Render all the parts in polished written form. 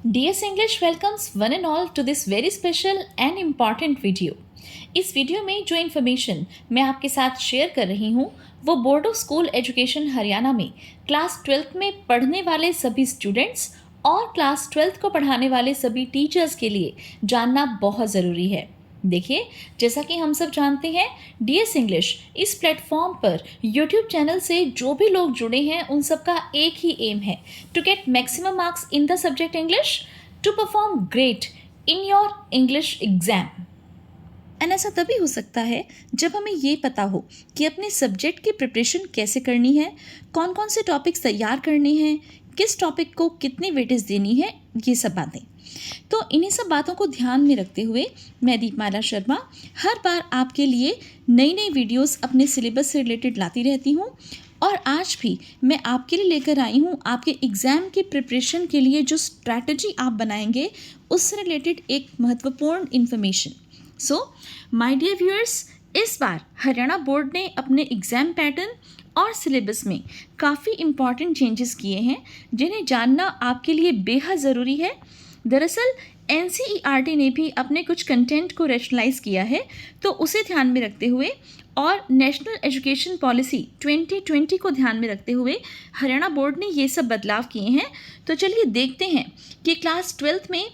DS English welcomes one and all to this very special and important video. इस video में जो information मैं आपके साथ शेयर कर रही हूँ वो बोर्डो स्कूल एजुकेशन हरियाणा में क्लास 12th में पढ़ने वाले सभी स्टूडेंट्स और क्लास 12th को पढ़ाने वाले सभी टीचर्स के लिए जानना बहुत ज़रूरी है। देखिए, जैसा कि हम सब जानते हैं, DS इंग्लिश इस प्लेटफॉर्म पर YouTube चैनल से जो भी लोग जुड़े हैं उन सबका एक ही एम है, to get maximum marks in the subject English, to perform great in your English exam. And ऐसा तभी हो सकता है जब हमें ये पता हो कि अपने सब्जेक्ट की प्रिपरेशन कैसे करनी है, कौन कौन से टॉपिक्स तैयार करने हैं, किस टॉपिक को कितनी वेटेज देनी है, ये सब बातें। तो इन्हीं सब बातों को ध्यान में रखते हुए मैं दीपमाला शर्मा हर बार आपके लिए नई नई वीडियोस अपने सिलेबस से रिलेटेड लाती रहती हूँ। और आज भी मैं आपके लिए लेकर आई हूँ आपके एग्ज़ाम की प्रिपरेशन के लिए जो स्ट्रैटेजी आप बनाएंगे उससे रिलेटेड एक महत्वपूर्ण information. So my dear viewers, इस बार हरियाणा बोर्ड ने अपने एग्ज़ाम पैटर्न और सिलेबस में काफ़ी इम्पॉर्टेंट चेंजेस किए हैं जिन्हें जानना आपके लिए बेहद ज़रूरी है। दरअसल NCERT ने भी अपने कुछ कंटेंट को रैशनलाइज किया है, तो उसे ध्यान में रखते हुए और नेशनल एजुकेशन पॉलिसी 2020 को ध्यान में रखते हुए हरियाणा बोर्ड ने ये सब बदलाव किए हैं। तो चलिए देखते हैं कि क्लास 12th में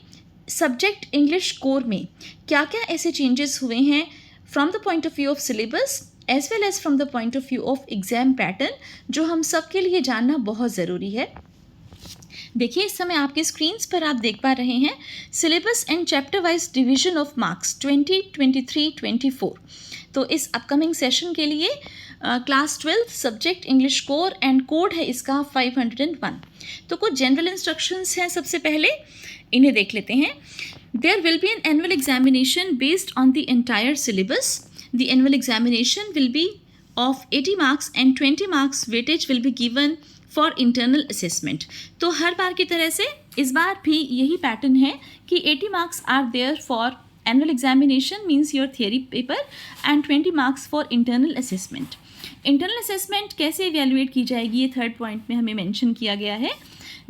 सब्जेक्ट इंग्लिश कोर में क्या क्या ऐसे चेंजेस हुए हैं from the point of view of syllabus as well as from the point of view of exam pattern, जो हम सब के लिए जानना बहुत ज़रूरी है। देखिए, इस समय आपके स्क्रीन्स पर आप देख पा रहे हैं syllabus and chapter wise division of marks 2023-24। तो इस अपकमिंग सेशन के लिए class 12th subject English core and code है इसका 501। तो कुछ जनरल इंस्ट्रक्शंस हैं। सबसे पहले इन्हें देख लेते हैं। There will be an annual examination based on the entire syllabus. The annual examination will be of 80 marks and 20 marks weightage will be given for internal assessment. तो हर बार की तरह से इस बार भी यही पैटर्न है कि 80 marks are there for annual examination means your theory paper and 20 marks for internal assessment. Internal assessment कैसे इवेल्युएट की जाएगी, ये थर्ड पॉइंट में हमें मेंशन किया गया है।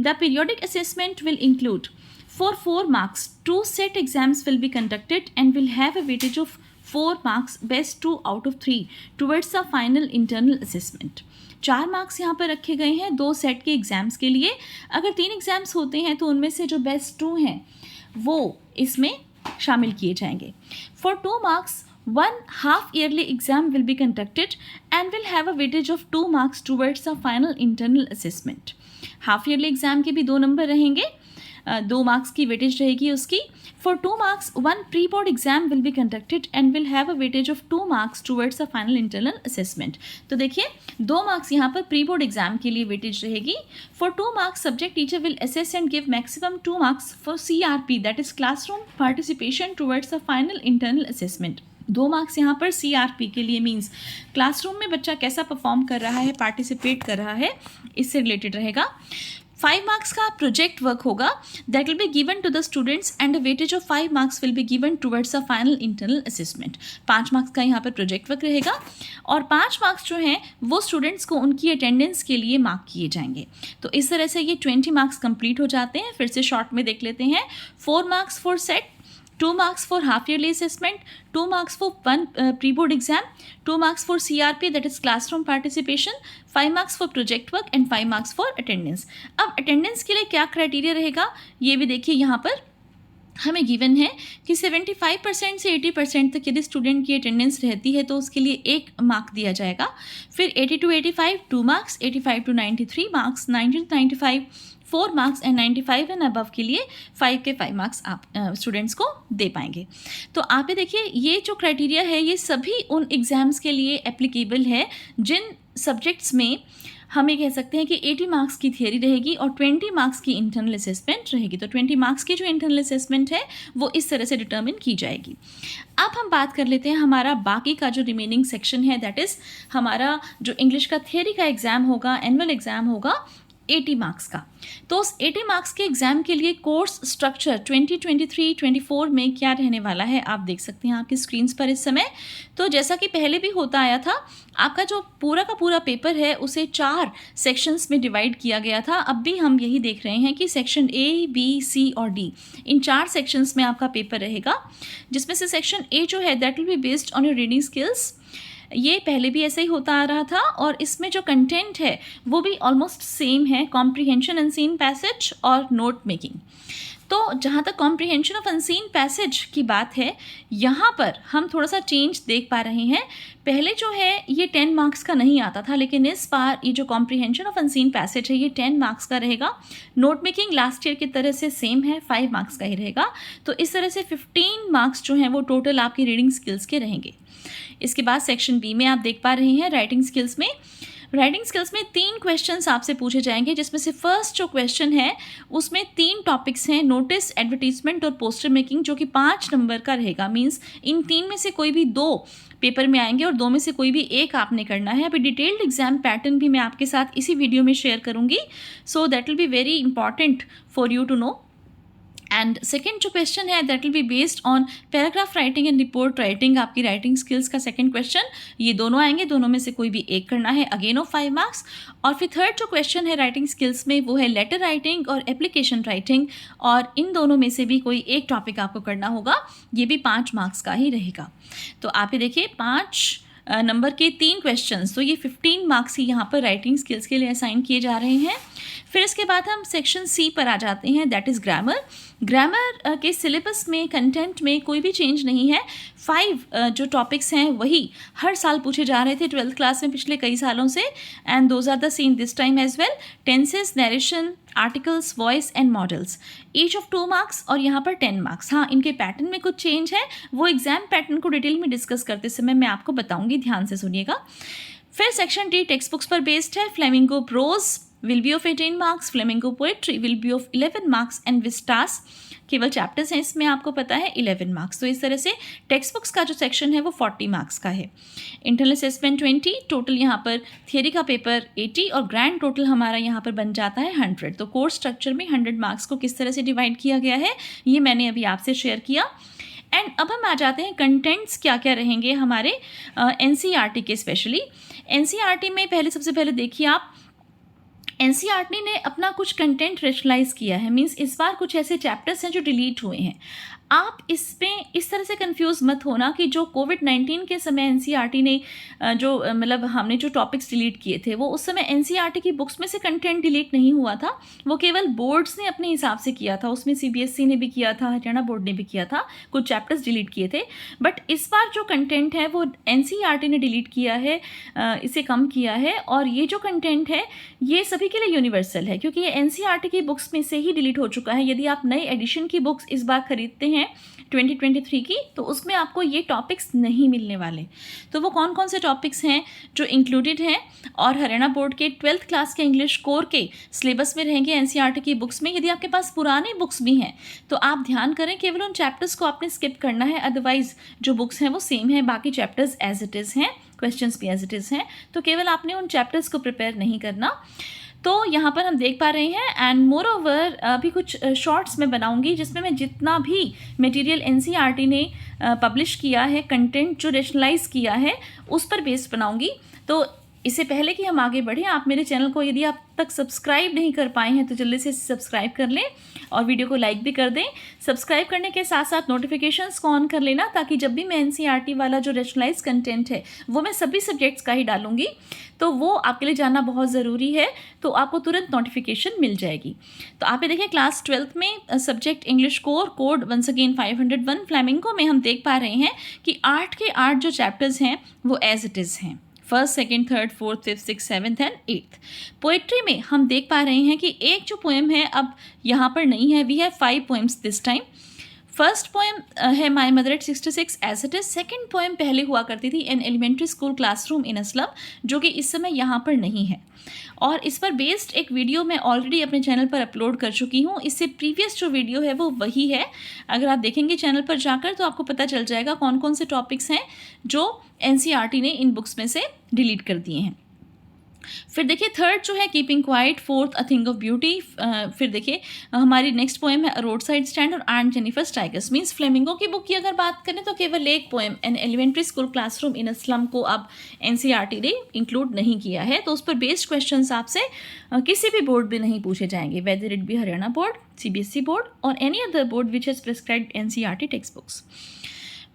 The periodic assessment will include for 4 marks, 2 set exams will be conducted and will have a weightage of 4 marks, best 2 out of 3 towards the final internal assessment। 4 marks यहाँ पर रखे गए हैं 2 सेट के एग्ज़ाम्स के लिए। अगर 3 एग्ज़ाम्स होते हैं तो उनमें से जो बेस्ट 2 हैं वो इसमें शामिल किए जाएंगे। For 2 marks 1 half yearly exam will be conducted and will have a weightage of 2 marks towards the final internal assessment। Half yearly exam के भी 2 नंबर रहेंगे, 2 मार्क्स की वेटेज रहेगी उसकी। For 2 marks 1 pre board exam will be conducted and will have a weightage of 2 marks towards the final internal assessment. तो देखिए, 2 marks यहाँ पर प्री बोर्ड एग्जाम के लिए वेटेज रहेगी। For 2 marks subject teacher will assess and give maximum 2 marks for CRP, that is classroom participation towards the final internal assessment. 2 marks यहाँ पर CRP के लिए मीन्स क्लासरूम में बच्चा कैसा परफॉर्म कर रहा है, पार्टिसिपेट कर रहा है, इससे रिलेटेड रहेगा। 5 मार्क्स का प्रोजेक्ट वर्क होगा, that will be given to the students and a weightage of 5 marks will be given towards the final internal assessment. 5 marks का यहाँ पर प्रोजेक्ट वर्क रहेगा और 5 मार्क्स जो हैं वो स्टूडेंट्स को उनकी अटेंडेंस के लिए मार्क किए जाएंगे। तो इस तरह से ये 20 मार्क्स कंप्लीट हो जाते हैं। फिर से शॉर्ट में देख लेते हैं। 4 marks for set, 2 marks for half yearly assessment, 2 marks for 1 pre-board exam, 2 marks for CRP that is classroom participation, 5 marks for project work and 5 marks for attendance। अब attendance के लिए क्या क्राइटेरिया रहेगा ये भी देखिए। यहाँ पर हमें गिवन है कि 75% से 80% तक यदि स्टूडेंट की अटेंडेंस रहती है तो उसके लिए 1 मार्क दिया जाएगा। फिर 80 to 85 2 marks, 85 to 93 marks, 90 to 95 4 marks and 95 and above के लिए 5 के 5 मार्क्स आप स्टूडेंट्स को दे पाएंगे। तो आप ये देखिए, ये जो क्राइटेरिया है ये सभी उन एग्ज़ाम्स के लिए एप्लीकेबल है जिन सब्जेक्ट्स में हम ये कह सकते हैं कि 80 मार्क्स की थियरी रहेगी और 20 मार्क्स की इंटरनल असेसमेंट रहेगी। तो 20 मार्क्स की जो इंटरनल असेसमेंट है वो इस तरह से डिटर्मिन की जाएगी। अब हम बात कर लेते हैं हमारा बाकी का जो रिमेनिंग सेक्शन है, दैट इज़ हमारा जो इंग्लिश का थियरी का एग्ज़ाम होगा, एनुअल एग्ज़ाम होगा, 80 मार्क्स का। तो उस 80 मार्क्स के एग्ज़ाम के लिए कोर्स स्ट्रक्चर 2023-24 में क्या रहने वाला है आप देख सकते हैं आपकी स्क्रीन्स पर इस समय। तो जैसा कि पहले भी होता आया था, आपका जो पूरा का पूरा पेपर है उसे 4 सेक्शंस में डिवाइड किया गया था। अब भी हम यही देख रहे हैं कि सेक्शन ए, बी, सी और डी, इन 4 सेक्शंस में आपका पेपर रहेगा, जिसमें से सेक्शन ए जो है that will be based on your reading skills. ये पहले भी ऐसा ही होता आ रहा था और इसमें जो कंटेंट है वो भी ऑलमोस्ट सेम है, कॉम्प्रिहेंशन अनसीन पैसेज और नोट मेकिंग। तो जहाँ तक कॉम्प्रिहेंशन ऑफ अनसीन पैसेज की बात है, यहाँ पर हम थोड़ा सा चेंज देख पा रहे हैं। पहले जो है ये 10 मार्क्स का नहीं आता था, लेकिन इस बार ये जो कॉम्प्रिहेंशन ऑफ अनसीन पैसेज है ये 10 मार्क्स का रहेगा। नोट मेकिंग लास्ट ईयर की तरह से सेम है, 5 मार्क्स का ही रहेगा। तो इस तरह से 15 मार्क्स जो हैं वो टोटल आपकी रीडिंग स्किल्स के रहेंगे। इसके बाद सेक्शन बी में आप देख पा रहे हैं राइटिंग स्किल्स में। राइटिंग स्किल्स में 3 क्वेश्चंस आपसे पूछे जाएंगे, जिसमें से फर्स्ट जो क्वेश्चन है उसमें 3 टॉपिक्स हैं, नोटिस, एडवर्टीजमेंट और पोस्टर मेकिंग, जो कि 5 नंबर का रहेगा। मींस इन 3 में से कोई भी 2 पेपर में आएंगे और 2 में से कोई भी एक आपने करना है। अभी डिटेल्ड एग्जाम पैटर्न भी मैं आपके साथ इसी वीडियो में शेयर करूंगी, so that will be very important for you to know. And second जो क्वेश्चन है that will be based on paragraph writing and report writing, आपकी राइटिंग स्किल्स का सेकेंड क्वेश्चन। ये दोनों आएंगे, दोनों में से कोई भी एक करना है, अगेन ऑफ 5 मार्क्स। और फिर थर्ड जो क्वेश्चन है राइटिंग स्किल्स में वो है लेटर राइटिंग और एप्लीकेशन राइटिंग, और इन दोनों में से भी कोई एक टॉपिक आपको करना होगा, ये भी 5 मार्क्स का ही रहेगा। तो आप ये देखिए 5 नंबर के 3 क्वेश्चंस, तो ये 15 मार्क्स ही यहाँ पर राइटिंग स्किल्स के लिए असाइन किए जा रहे हैं। फिर इसके बाद हम सेक्शन सी पर आ जाते हैं, दैट इज़ ग्रामर। ग्रामर के सिलेबस में, कंटेंट में कोई भी चेंज नहीं है। 5 जो टॉपिक्स हैं वही हर साल पूछे जा रहे थे 12th क्लास में पिछले कई सालों से, and those are the same this time as well. Tenses, narration, articles, voice and modals, each of 2 marks और यहाँ पर 10 मार्क्स। हाँ, इनके पैटर्न में कुछ चेंज है, वो एग्जाम पैटर्न को डिटेल में डिस्कस करते समय मैं आपको बताऊंगी, ध्यान से सुनिएगा। फिर सेक्शन डी टेक्स्ट बुक्स पर बेस्ड है। Flamingo prose will be of 18 marks, Flamingo poetry will be of 11 marks and Vistas, केवल चैप्टर्स हैं इसमें आपको पता है, 11 मार्क्स। तो इस तरह से टेक्स्ट बुक्स का जो सेक्शन है वो 40 मार्क्स का है। इंटरनल असेसमेंट 20, टोटल यहाँ पर थियरी का पेपर 80 और ग्रैंड टोटल हमारा यहाँ पर बन जाता है 100। तो कोर्स स्ट्रक्चर में 100 मार्क्स को किस तरह से डिवाइड किया गया है ये मैंने अभी आपसे शेयर किया। एंड अब हम आ जाते हैं कंटेंट्स क्या क्या रहेंगे हमारे NCERT के। स्पेशली NCERT में सबसे पहले देखिए आप, NCERT ने अपना कुछ कंटेंट रेशनलाइज किया है। मींस इस बार कुछ ऐसे चैप्टर्स हैं जो डिलीट हुए हैं। आप इसमें इस तरह से कंफ्यूज मत होना कि जो कोविड-19 के समय NCERT ने मतलब हमने जो टॉपिक्स डिलीट किए थे वो उस समय NCERT की बुक्स में से कंटेंट डिलीट नहीं हुआ था, वो केवल बोर्ड्स ने अपने हिसाब से किया था। उसमें CBSE ने भी किया था, हरियाणा बोर्ड ने भी किया था, कुछ चैप्टर्स डिलीट किए थे। बट इस बार जो कंटेंट है वो NCERT ने डिलीट किया है, इसे कम किया है। और ये जो कंटेंट है ये सभी के लिए यूनिवर्सल है, क्योंकि ये NCERT की बुक्स में से ही डिलीट हो चुका है। यदि आप नई एडिशन की बुक्स इस बार खरीदते हैं 2023 की, तो उसमें आपको ये टॉपिक्स नहीं मिलने वाले। तो वो कौन कौन से टॉपिक्स हैं जो इंक्लूडेड हैं और हरियाणा बोर्ड के 12th क्लास के इंग्लिश कोर के सिलेबस में रहेंगे NCERT की बुक्स में। यदि आपके पास पुराने बुक्स भी हैं तो आप ध्यान करें, केवल उन चैप्टर्स को आपने स्किप करना है, अदरवाइज जो बुक्स हैं वो सेम है, बाकी चैप्टर्स एज इट इज़ हैं, क्वेश्चंस भी एज इट इज़ हैं। तो केवल आपने उन चैप्टर्स को प्रिपेयर नहीं करना। तो यहाँ पर हम देख पा रहे हैं। एंड मोर ओवर अभी कुछ शॉर्ट्स मैं बनाऊंगी जिसमें मैं जितना भी मटेरियल NCERT ने पब्लिश किया है, कंटेंट जो रेशनलाइज किया है, उस पर बेस्ड बनाऊंगी। तो इससे पहले कि हम आगे बढ़ें, आप मेरे चैनल को यदि आप तक सब्सक्राइब नहीं कर पाए हैं तो जल्दी से सब्सक्राइब कर लें और वीडियो को लाइक भी कर दें। सब्सक्राइब करने के साथ साथ नोटिफिकेशंस को ऑन कर लेना, ताकि जब भी मैं NCERT वाला जो रेशनलाइज कंटेंट है वो मैं सभी सब्जेक्ट्स का ही डालूंगी, तो वो आपके लिए जानना बहुत ज़रूरी है, तो आपको तुरंत नोटिफिकेशन मिल जाएगी। तो आप ये देखिए क्लास 12th में subject English core, code once again 501 Flamingo में हम देख पा रहे हैं कि 8 के 8 जो चैप्टर्स हैं वो एज इट इज़ हैं, 1st, 2nd, 3rd, 4th, 5th, 6th, 7th and 8th। Poetry में हम देख पा रहे हैं कि एक जो पोएम है अब यहाँ पर नहीं है, we have 5 poems this time. First poem है my mother at 66 as it is. Second poem पहले हुआ करती थी an elementary school classroom in a slum, जो कि इस समय यहाँ पर नहीं है। और इस पर बेस्ड एक वीडियो मैं ऑलरेडी अपने चैनल पर अपलोड कर चुकी हूँ। इससे प्रीवियस जो वीडियो है वो वही है, अगर आप देखेंगे चैनल पर जाकर तो आपको पता चल जाएगा कौन कौन से टॉपिक्स हैं जो NCERT ने इन बुक्स में से डिलीट कर दिए हैं। फिर देखिए थर्ड जो है keeping quiet, fourth a thing of beauty. फिर देखिए हमारी नेक्स्ट पोएम है रोड साइड स्टैंड और aunt Jennifer's tigers. Means Flamingo की बुक की अगर बात करें तो केवल एक poem an elementary school classroom in a slum को अब एनसीईआरटी ने इंक्लूड नहीं किया है, तो उस पर बेस्ड क्वेश्चंस आपसे किसी भी बोर्ड में नहीं पूछे जाएंगे, whether it be Haryana board, CBSE board और any other board which has prescribed NCERT text books.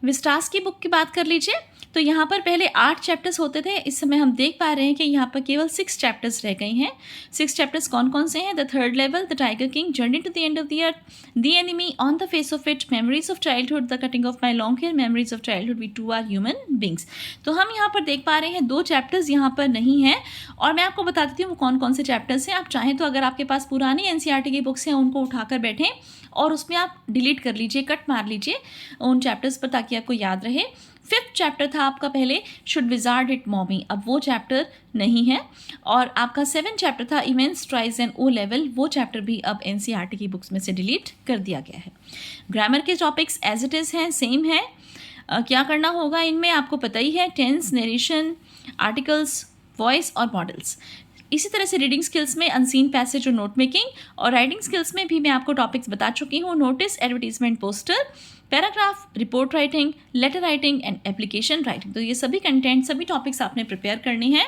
Vistas की बुक की बात कर लीजिए तो यहाँ पर पहले 8 चैप्टर्स होते थे, इस समय हम देख पा रहे हैं कि यहाँ पर केवल 6 चैप्टर्स रह गए हैं। 6 चैप्टर्स कौन कौन से हैं? The third level, the tiger king, journey to the end of the earth, the enemy, on the face of it, memories of childhood, the cutting of my long hair, memories of childhood, we too are human beings. तो हम यहाँ पर देख पा रहे हैं 2 chapters यहाँ पर नहीं हैं, और मैं आपको बता देती हूँ वो कौन कौन से चैप्टर्स हैं। आप चाहें तो अगर आपके पास पुरानी एनसीईआरटी की बुक्स हैं उनको उठाकर बैठें और उसमें आप डिलीट कर लीजिए, कट मार लीजिए उन चैप्टर्स पर ताकि आपको याद रहे। 5th चैप्टर था आपका पहले शुड विजार्ड इट मॉमी, अब वो चैप्टर नहीं है। और आपका 7th चैप्टर था Evans tries and O level, वो चैप्टर भी अब एनसीईआरटी की बुक्स में से डिलीट कर दिया गया है। ग्रामर के टॉपिक्स एज इट इज़ हैं, सेम है। क्या करना होगा इनमें आपको पता ही है, टेंस, नरेशन, आर्टिकल्स, वॉइस और मॉडल्स। इसी तरह से रीडिंग स्किल्स में अनसीन पैसेज और नोट मेकिंग, और राइटिंग स्किल्स में भी मैं आपको टॉपिक्स बता चुकी हूँ, notice, advertisement, poster, paragraph, report writing, letter writing and application writing. तो ये सभी कंटेंट, सभी टॉपिक्स आपने प्रिपेयर करनी है।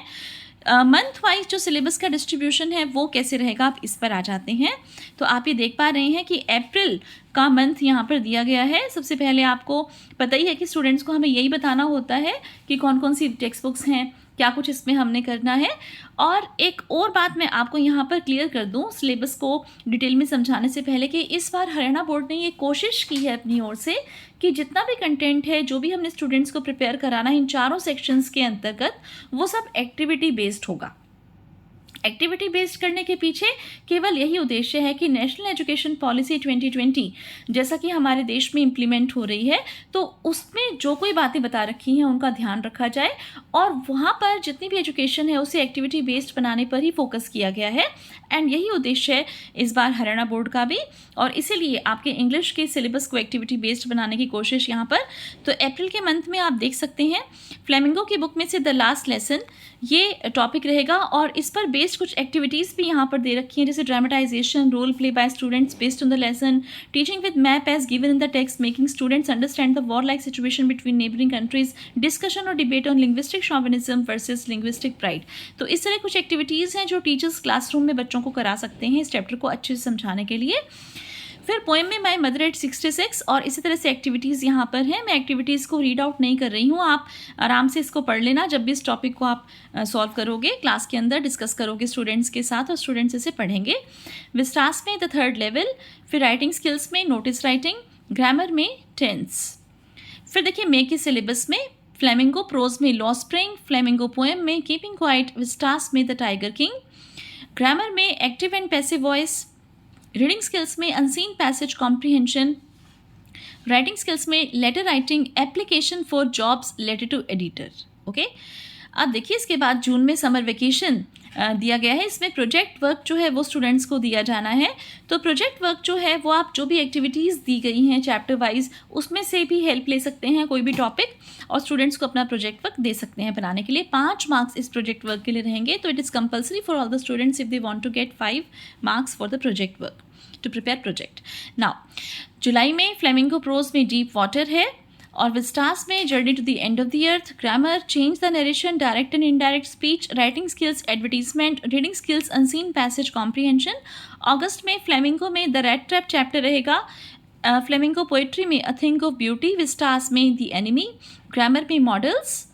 मंथ वाइज जो सिलेबस का डिस्ट्रीब्यूशन है वो कैसे रहेगा, आप इस पर आ जाते हैं। तो आप ये देख पा रहे हैं कि अप्रैल का मंथ यहाँ पर दिया गया है। सबसे पहले आपको पता ही है कि स्टूडेंट्स को हमें यही बताना होता है कि कौन कौन सी टेक्स्ट बुक्स हैं, क्या कुछ इसमें हमने करना है। और एक और बात मैं आपको यहाँ पर क्लियर कर दूँ सिलेबस को डिटेल में समझाने से पहले, कि इस बार हरियाणा बोर्ड ने ये कोशिश की है अपनी ओर से कि जितना भी कंटेंट है, जो भी हमने स्टूडेंट्स को प्रिपेयर कराना है इन चारों सेक्शंस के अंतर्गत, वो सब एक्टिविटी बेस्ड होगा। एक्टिविटी बेस्ड करने के पीछे केवल यही उद्देश्य है कि नेशनल एजुकेशन पॉलिसी 2020 जैसा कि हमारे देश में इम्प्लीमेंट हो रही है, तो उसमें जो कोई बातें बता रखी हैं उनका ध्यान रखा जाए, और वहाँ पर जितनी भी एजुकेशन है उसे एक्टिविटी बेस्ड बनाने पर ही फोकस किया गया है। एंड यही उद्देश्य है इस बार हरियाणा बोर्ड का भी, और इसीलिए आपके इंग्लिश के सिलेबस को एक्टिविटी बेस्ड बनाने की कोशिश यहाँ पर। तो अप्रैल के मंथ में आप देख सकते हैं फ्लेमिंगो की बुक में से द लास्ट लेसन ये टॉपिक रहेगा, और इस पर बेस्ड कुछ एक्टिविटीज़ भी यहाँ पर दे रखी हैं, जैसे dramatization, role play by students based on the lesson, teaching with map as given in the text, making students understand the war like situation between neighbouring countries, discussion और debate on linguistic chauvinism versus linguistic pride. तो इस तरह कुछ activities हैं जो teachers classroom में बच्चों को करा सकते हैं इस चैप्टर को अच्छे से समझाने के लिए। फिर पोएम में माई मदर एट 66, और इसी तरह से एक्टिविटीज़ यहाँ पर हैं। मैं एक्टिविटीज़ को रीड आउट नहीं कर रही हूँ, आप आराम से इसको पढ़ लेना जब भी इस टॉपिक को आप सॉल्व करोगे, क्लास के अंदर डिस्कस करोगे स्टूडेंट्स के साथ और स्टूडेंट्स इसे पढ़ेंगे। विस्टास में द थर्ड लेवल, फिर राइटिंग स्किल्स में नोटिस राइटिंग, ग्रामर में टेंस। फिर देखिए मे के सिलेबस में फ्लेमिंगो प्रोज में लॉ स्प्रिंग, फ्लेमिंगो पोएम में कीपिंग क्वाइट, विस्टास में द टाइगर किंग, ग्रामर में active and passive voice, reading skills में unseen passage comprehension, writing skills में letter writing, application for jobs letter to editor. Okay, अब देखिए इसके बाद जून में समर वेकेशन दिया गया है, इसमें प्रोजेक्ट वर्क जो है वो स्टूडेंट्स को दिया जाना है। तो प्रोजेक्ट वर्क जो है वो आप जो भी एक्टिविटीज़ दी गई हैं चैप्टर वाइज उसमें से भी हेल्प ले सकते हैं, कोई भी टॉपिक, और स्टूडेंट्स को अपना प्रोजेक्ट वर्क दे सकते हैं बनाने के लिए। 5 मार्क्स इस प्रोजेक्ट वर्क के लिए रहेंगे, तो it is compulsory for all the students if they want to get 5 marks for the project work to prepare project. Now जुलाई में फ्लेमिंगो प्रोज में डीप वाटर है, और विस्टास में journey to the end of the earth, grammar change the narration, direct and indirect speech, writing skills advertisement, reading skills unseen passage comprehension. अगस्त में Flamingo में the rat trap chapter रहेगा, flamingo poetry में a thing of beauty, Vistas में the enemy, grammar में modals,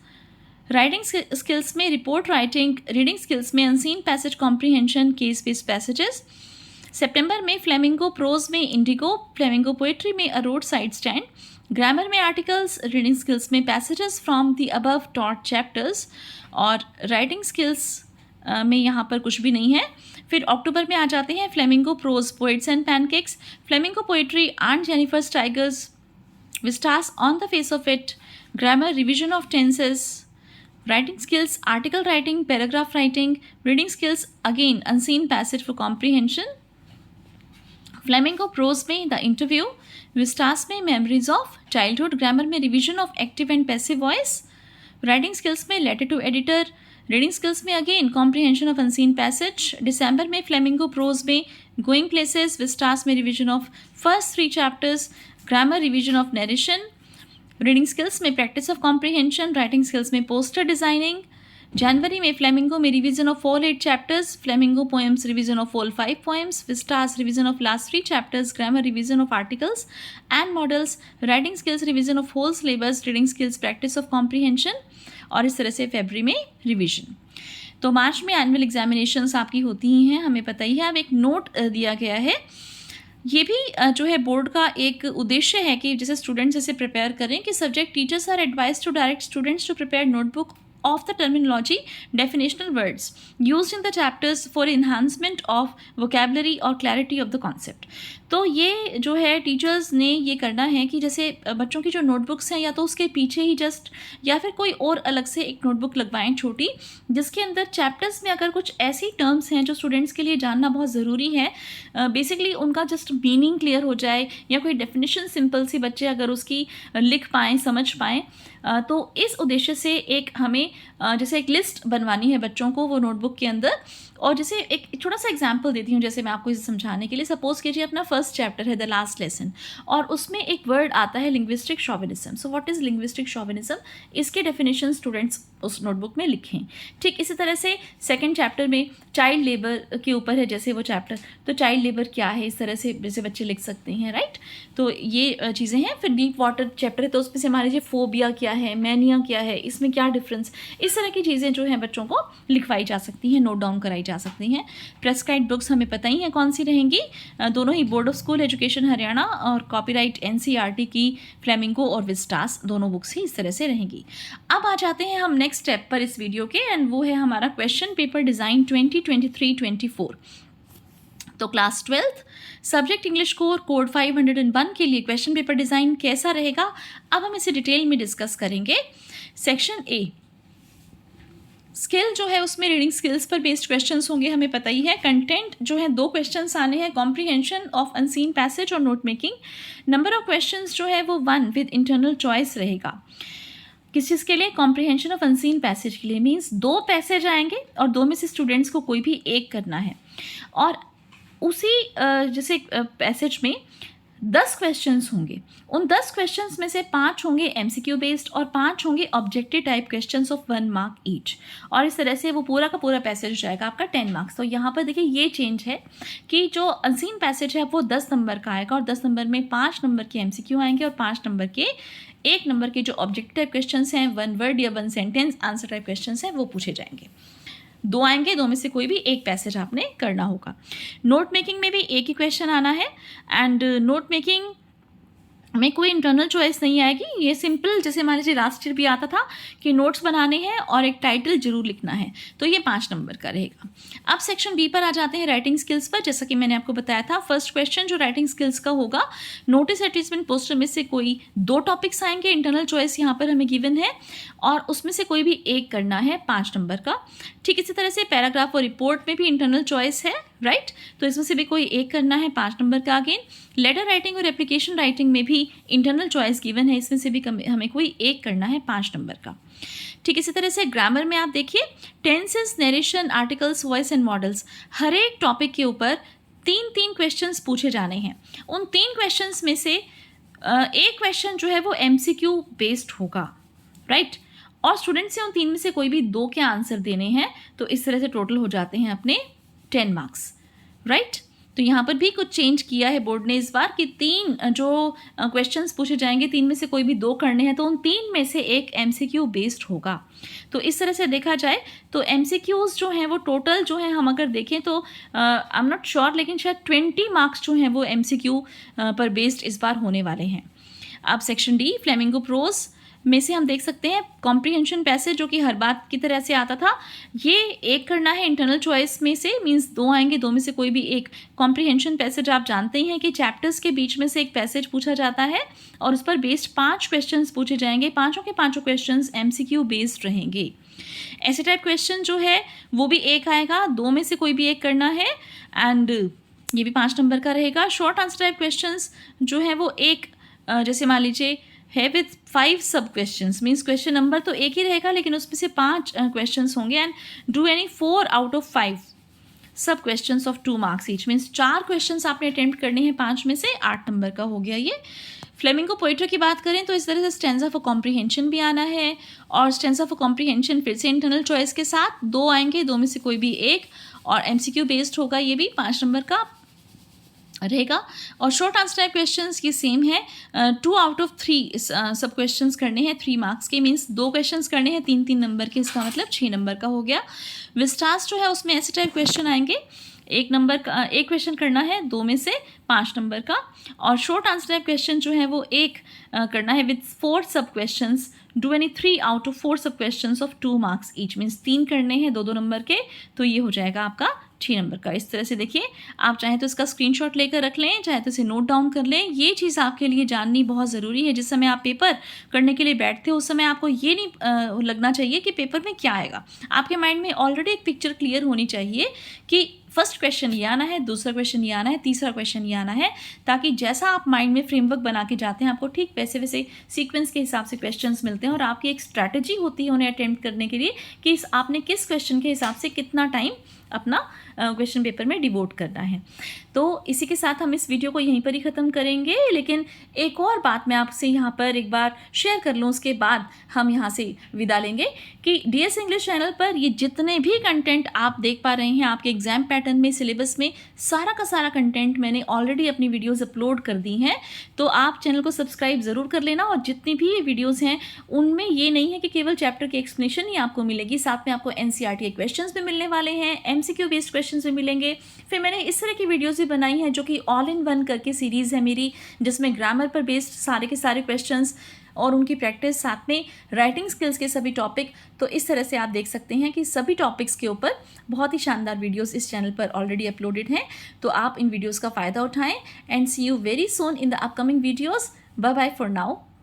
writing skills में report writing, reading skills में unseen passage comprehension, case based passages. सितंबर में फ्लेमिंगो प्रोज में इंडिगो, फ्लेमिंगो पोइट्री में a roadside stand, grammar में articles, reading skills में passages from the above taught chapters, और writing skills में यहाँ पर कुछ भी नहीं है। फिर अक्टूबर में आ जाते हैं Flamingo prose poets and pancakes, Flamingo poetry aunt Jennifer's tigers, Vistas on the face of it, grammar revision of tenses, writing skills article writing, paragraph writing, reading skills again unseen passage for comprehension, Flamingo prose में the interview, Vistas में memories of childhood, grammar में revision of active and passive voice, writing skills में letter to editor, reading skills में again comprehension of unseen passage, दिसंबर में Flamingo prose में going places, Vistas में revision of first 3 chapters, grammar revision of narration. Reading skills में practice of comprehension, writing skills में poster designing. जनवरी में Flamingo में revision of all 8 chapters, Flamingo poems revision of all 5 poems, Vistas revision of last 3 chapters, grammar revision of articles and modals, writing skills revision of whole syllabus, reading skills practice of comprehension, और इस तरह से फरवरी में revision. तो मार्च में annual examinations आपकी होती ही हैं, हमें पता ही है। अब एक नोट दिया गया है, ये भी जो है बोर्ड का एक उद्देश्य है कि जैसे स्टूडेंट्स इसे प्रिपेयर करें कि subject teachers are advise to direct students to prepare notebook of the terminology, definitional words used in the chapters for enhancement of vocabulary or clarity of the concept। तो ये जो है टीचर्स ने ये करना है कि जैसे बच्चों की जो नोटबुक्स हैं या तो उसके पीछे ही जस्ट या फिर कोई और अलग से एक नोटबुक लगवाएं छोटी, जिसके अंदर चैप्टर्स में अगर कुछ ऐसी टर्म्स हैं जो स्टूडेंट्स के लिए जानना बहुत ज़रूरी है, बेसिकली उनका जस्ट मीनिंग क्लियर हो जाए या कोई डेफिनेशन सिंपल सी बच्चे अगर उसकी लिख पाएँ, समझ पाएँ, तो इस उद्देश्य से एक हमें जैसे एक लिस्ट बनवानी है बच्चों को वो नोटबुक के अंदर। और जैसे एक छोटा सा एग्जांपल देती हूँ जैसे मैं आपको इसे समझाने के लिए। सपोज कीजिए अपना फर्स्ट चैप्टर है द लास्ट लेसन, और उसमें एक वर्ड आता है linguistic chauvinism. So what is linguistic chauvinism, इसके डेफिनेशन स्टूडेंट्स उस नोटबुक में लिखें। ठीक इसी तरह से सेकेंड चैप्टर में चाइल्ड लेबर के ऊपर है जैसे वो चैप्टर, तो चाइल्ड लेबर क्या है इस तरह से जैसे बच्चे लिख सकते हैं, राइट। तो ये चीज़ें हैं। फिर डीप वाटर चैप्टर है तो उसमें से मान लीजिए फोबिया क्या है, मैनिया क्या है, इसमें क्या डिफरेंस, इस तरह की चीज़ें जो हैं बच्चों को लिखवाई जा सकती हैं, नोट डाउन कराई जा सकती हैं। प्रेस्क्राइब्ड बुक्स हमें पता ही है कौन सी रहेंगी, दोनों ही board of school education Haryana और कॉपीराइट एनसीईआरटी की फ्लेमिंगो और विस्टास, दोनों बुक्स ही इस तरह से रहेंगी। अब आ जाते हैं हम नेक्स्ट स्टेप पर इस वीडियो के, एंड वो है हमारा क्वेश्चन पेपर डिज़ाइन 2023-24। तो class 12th subject English core code 501 के लिए क्वेश्चन पेपर डिज़ाइन कैसा रहेगा, अब हम इसे डिटेल में डिस्कस करेंगे। सेक्शन ए स्किल जो है उसमें रीडिंग स्किल्स पर बेस्ड क्वेश्चंस होंगे, हमें पता ही है। कंटेंट जो है 2 क्वेश्चंस आने हैं, कॉम्प्रिहेंशन ऑफ अनसीन पैसेज और note making. Number of questions जो है वो 1 विद इंटरनल चॉइस रहेगा। किस चीज़ के लिए, कॉम्प्रिहेंशन ऑफ अनसीन पैसेज के लिए। मीन्स 2 पैसेज आएंगे और 2 में से स्टूडेंट्स को कोई भी एक करना है, और उसी जैसे पैसेज में 10 क्वेश्चंस होंगे। उन 10 क्वेश्चंस में से 5 होंगे एमसीक्यू बेस्ड और 5 होंगे objective type questions of 1 mark each, और इस तरह से वो पूरा का पूरा पैसेज हो जाएगा आपका 10 मार्क्स। तो यहाँ पर देखिए ये चेंज है कि जो अनसीन पैसेज है वो 10 नंबर का आएगा, और 10 नंबर में 5 नंबर के एमसीक्यू आएंगे और 5 नंबर के 1 नंबर के जो ऑब्जेक्टिव टाइप क्वेश्चंस हैं, 1 वर्ड या 1 सेंटेंस आंसर टाइप क्वेश्चंस हैं, वो पूछे जाएंगे। 2 आएंगे, 2 में से कोई भी एक पैसेज आपने करना होगा। नोट मेकिंग में भी एक ही क्वेश्चन आना है, एंड नोट मेकिंग में कोई इंटरनल चॉइस नहीं आएगी। ये सिंपल जैसे मान लीजिए लास्ट ईयर भी आता था कि नोट्स बनाने हैं और एक टाइटल जरूर लिखना है, तो ये 5 नंबर का रहेगा। अब सेक्शन बी पर आ जाते हैं, राइटिंग स्किल्स पर। जैसा कि मैंने आपको बताया था, फर्स्ट क्वेश्चन जो राइटिंग स्किल्स का होगा, नोटिस एडवर्टाइजमेंट पोस्टर में से कोई 2 टॉपिक्स आएंगे, इंटरनल चॉइस यहाँ पर हमें गिवन है, और उसमें से कोई भी एक करना है 5 नंबर का। ठीक इसी तरह से पैराग्राफ और रिपोर्ट में भी इंटरनल चॉइस है, राइट, तो इसमें से भी कोई एक करना है 5 नंबर का। अगेन लेटर राइटिंग और एप्लीकेशन राइटिंग में भी इंटरनल चॉइस गिवन है, इसमें से भी हमें कोई एक करना है 5 नंबर का। ठीक इसी तरह से ग्रामर में आप देखिए, tenses, narration, articles, voice and modals, हर एक टॉपिक के ऊपर 3-3 क्वेश्चंस पूछे जाने हैं। उन 3 क्वेश्चंस में से एक क्वेश्चन जो है वो एमसीक्यू बेस्ड होगा, राइट, और स्टूडेंट से उन 3 में से कोई भी 2 के आंसर देने हैं, तो इस तरह से टोटल हो जाते हैं अपने 10 मार्क्स, राइट। तो यहाँ पर भी कुछ चेंज किया है बोर्ड ने इस बार कि 3 जो क्वेश्चंस पूछे जाएंगे, 3 में से कोई भी 2 करने हैं, तो उन 3 में से एक एमसीक्यू बेस्ड होगा। तो इस तरह से देखा जाए तो एमसीक्यूज जो हैं वो टोटल जो है हम अगर देखें तो आई एम नॉट श्योर, लेकिन शायद 20 मार्क्स जो हैं वो एमसीक्यू पर बेस्ड इस बार होने वाले हैं। अब सेक्शन डी फ्लेमिंगो प्रोज में से हम देख सकते हैं कॉम्प्रिहेंशन पैसेज जो कि हर बात की तरह से आता था, ये एक करना है इंटरनल चॉइस में से, मींस 2 आएंगे, 2 में से कोई भी एक। कॉम्प्रिहेंशन पैसेज आप जानते ही हैं कि चैप्टर्स के बीच में से एक पैसेज पूछा जाता है और उस पर बेस्ड 5 क्वेश्चंस पूछे जाएंगे, पाँचों के पाँचों क्वेश्चंस एमसीक्यू बेस्ड रहेंगे। ऐसे टाइप क्वेश्चन जो है वो भी एक आएगा, 2 में से कोई भी एक करना है, एंड ये भी 5 नंबर का रहेगा। शॉर्ट आंसर टाइप क्वेश्चंस जो है वो एक, जैसे मान लीजिए है विथ 5 सब क्वेश्चंस, मीन्स क्वेश्चन नंबर तो एक ही रहेगा लेकिन उसमें से 5 क्वेश्चंस होंगे। And do any 4 out of 5 सब questions of 2 marks each, means 4 questions आपने अटेम्प्ट करने हैं 5 में से, 8 नंबर का हो गया ये। फ्लेमिंगो पोइट्री की बात करें तो इस तरह से स्टेंजा फॉर कॉम्प्रीहेंशन भी आना है, और स्टेंजा फॉर कॉम्प्रीहेंशन फिर से इंटरनल चॉइस के साथ 2 आएंगे, 2 में से कोई भी एक, और एमसीक्यू बेस्ड होगा, ये भी 5 नंबर का रहेगा। और शॉर्ट आंसर टाइप क्वेश्चंस ये सेम है, 2 आउट ऑफ 3 सब क्वेश्चंस करने हैं 3 मार्क्स के, मीन्स 2 क्वेश्चंस करने हैं 3-3 नंबर के, इसका मतलब 6 नंबर का हो गया। विस्टास जो है उसमें ऐसे टाइप क्वेश्चन आएंगे, 1 नंबर का 1 क्वेश्चन करना है 2 में से 5 नंबर का, और शॉर्ट आंसर टाइप क्वेश्चन जो है वो 1 करना है विथ 4 सब questions, do any 3 out of 4 सब questions of 2 marks each, means 3 करने हैं 2-2 नंबर के, तो ये हो जाएगा आपका 6 नंबर का। इस तरह से देखिए, आप चाहे तो इसका स्क्रीनशॉट लेकर रख लें, चाहे तो इसे नोट डाउन कर लें। ये चीज़ आपके लिए जाननी बहुत ज़रूरी है। जिस समय आप पेपर करने के लिए बैठते हो उस समय आपको ये नहीं लगना चाहिए कि पेपर में क्या आएगा। आपके माइंड में ऑलरेडी एक पिक्चर क्लियर होनी चाहिए कि फर्स्ट क्वेश्चन ये आना है, दूसरा क्वेश्चन ये आना है, तीसरा क्वेश्चन ये आना है, ताकि जैसा आप माइंड में फ्रेमवर्क बना के जाते हैं आपको ठीक वैसे वैसे सीक्वेंस के हिसाब से क्वेश्चंस मिलते हैं, और आपकी एक स्ट्रैटेजी होती है उन्हें अटेम्प्ट करने के लिए कि आपने किस क्वेश्चन के हिसाब से कितना टाइम अपना क्वेश्चन पेपर में डिवोट करना है। तो इसी के साथ हम इस वीडियो को यहीं पर ही ख़त्म करेंगे, लेकिन एक और बात मैं आपसे यहाँ पर एक बार शेयर कर लूँ, उसके बाद हम यहाँ से विदा लेंगे कि डीएस इंग्लिश चैनल पर ये जितने भी कंटेंट आप देख पा रहे हैं आपके एग्जाम पैटर्न में, सिलेबस में, सारा का सारा कंटेंट मैंने ऑलरेडी अपनी वीडियोस अपलोड कर दी हैं। तो आप चैनल को सब्सक्राइब ज़रूर कर लेना, और जितनी भी ये वीडियोस हैं उनमें ये नहीं है कि केवल चैप्टर की एक्सप्लेनेशन ही आपको मिलेगी, साथ में आपको एनसीईआरटी के क्वेश्चंस भी मिलने वाले हैं, एमसीक्यू बेस्ड क्वेश्चंस भी मिलेंगे। फिर मैंने इस तरह की वीडियोस भी बनाई हैं जो कि ऑल इन वन करके सीरीज़ है मेरी, जिसमें ग्रामर पर बेस्ड सारे के सारे क्वेश्चंस और उनकी प्रैक्टिस, साथ में राइटिंग स्किल्स के सभी टॉपिक। तो इस तरह से आप देख सकते हैं कि सभी टॉपिक्स के ऊपर बहुत ही शानदार वीडियोस इस चैनल पर ऑलरेडी अपलोडेड हैं। तो आप इन वीडियोस का फ़ायदा उठाएं, and see you very soon in the upcoming videos. Bye bye for now.